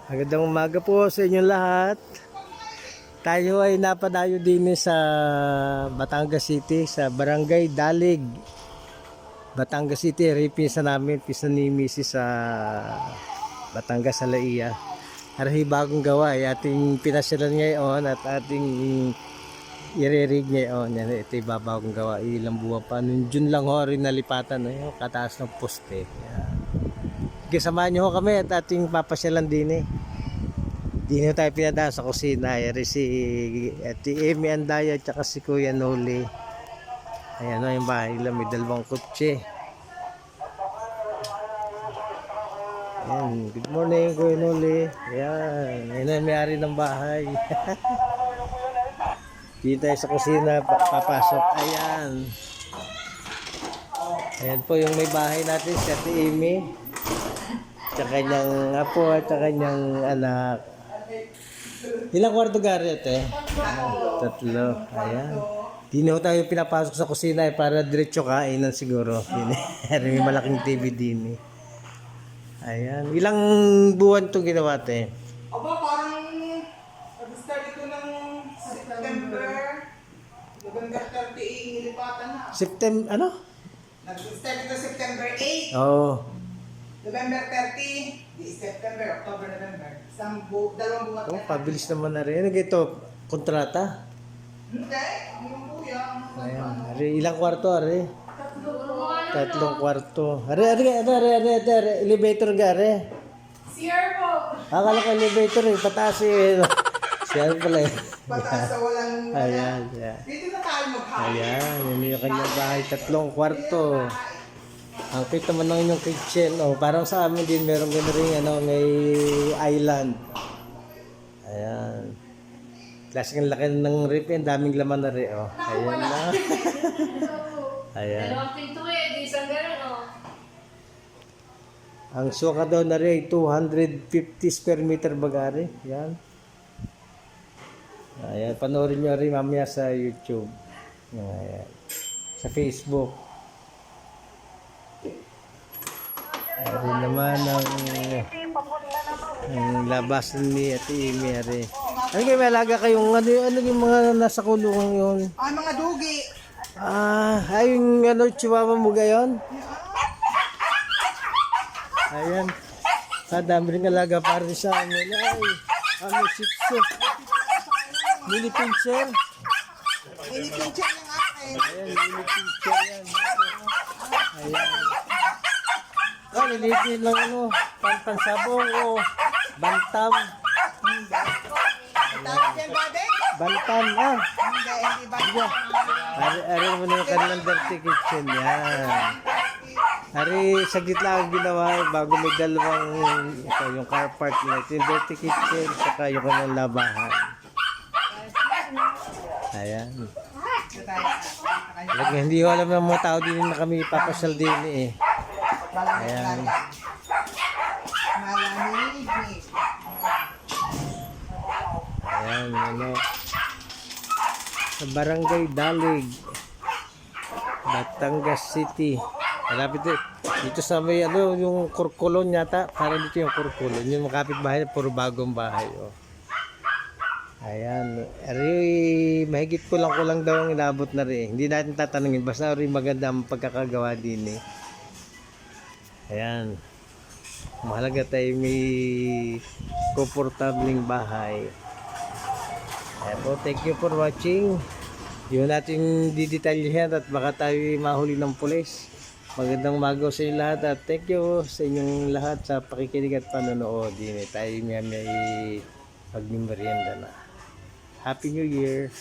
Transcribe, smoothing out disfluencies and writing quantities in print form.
Magandang umaga po sa inyong lahat. Tayo ay napadayo din sa Batangas City, sa Barangay Dalig. Batangas City, pinsan namin, pinsan ni Mrs. sa Batangas sa Laia. Arahi bagong gawa ay ating pinasyalan ngayon at ating i-rig ngayon. Yan, ito yung bagong gawa. Ilang buwan pa. Noong June lang ho rin nalipatan. Kataas ng poste. Yan. Samahan nyo ho kami at ating papasyalan din eh. Di na tayo pinadaan sa kusina. Ayari si Ate Amy Andaya at si Kuya Noli. Ayan o yung bahay nila. May dalawang kutse. Ayan. Good morning Kuya Noli. Ayan. Ayan ang may-ari ng bahay. Di tayo sa kusina. Papasok. Ayan. Ayan po yung may bahay natin si Ate Amy. Sa kanyang apo at sa kanyang anak. Ilang kwarto gari ito eh? Tatlo. Ayan. Di na tayo pinapasok sa kusina eh, para diretso kainan siguro. May malaking TV din eh. Ayan. Ilang buwan ito ginawa ito eh? Aba, parang nag-start ito ng September. November 30, nilipatan na. September, ano? Nag-start ito September 8. Oo. November 30, di September, October, November. Dalawang buwan. Oh, pabilis naman na rin. Ano ito? Kontrata? Hindi, yung kuya. Ayan. Ari, ilang kwarto, Ari? Tatlong kwarto. Ari, elevator ga, Ari. CR po. Akala ko elevator eh, pataas eh. Siya pala eh. Pataas sa walang... Ayan, ayan. Dito na tayo mag-high. Ayan, yun yung kanyang bahay, tatlong kwarto. Ang cute naman ng inyong kitchen. Oh, parang sa amin din meron gano'n rin, may island. Ayan. Klaseng laki ng rip, ang daming laman na rin. Oh. Ayan na. Ayan. Dalawang pinto eh, di isang ganun oh. Ang suka daw na rin, 250 square meter bagari. Ayan. Ayan, panoorin nyo rin mamaya sa YouTube. Ayan. Sa Facebook. Ayan naman ang labasan ni Ate Amy. Ano kayo, may alaga kayong ano yung mga nasa kulungan yun? Ay, mga dugi. Ay yung chihuahua mo gayon? Ayan. Dami rin alaga para sa amin. Ay, may sitso. Mini pincher. Mini pincher ng akin. Ayan, mini pincher yan. Ayan. Nilitin lang pansabong o bantam. Tawag yan, babe? Bantam, Hindi ba? Ari mo na yung kanilang dirty kitchen yan. Ari, saglit lang ang ginawa bago may dalawang yung car park na ito. Yung dirty kitchen, saka yung kanilang labahan. Ayan. Hindi ko alam ng mga tao din na kami papasyal din eh. Ayan. Malamig. Ayan, sa Barangay Dalig, Batangas City. Malapit dito sa may yung Kurkulon yata. Parang dito yung Kurkulon. Yung makapit bahay, puro bagong bahay. Oh. Ayan. Mahigit kulang daw ang inabot na rin. Hindi natin tatanungin. Basta rin maganda ang pagkakagawa din eh. Ayan. Mahalaga tayo may komportabling bahay. Ayan po, thank you for watching. Yun natin didetalyahan at baka tayo mahuli ng pulis. Magandang umaga sa inyo lahat at thank you sa inyong lahat sa pakikinig at panonood. Tayo may magmimerienda na. Happy New Year!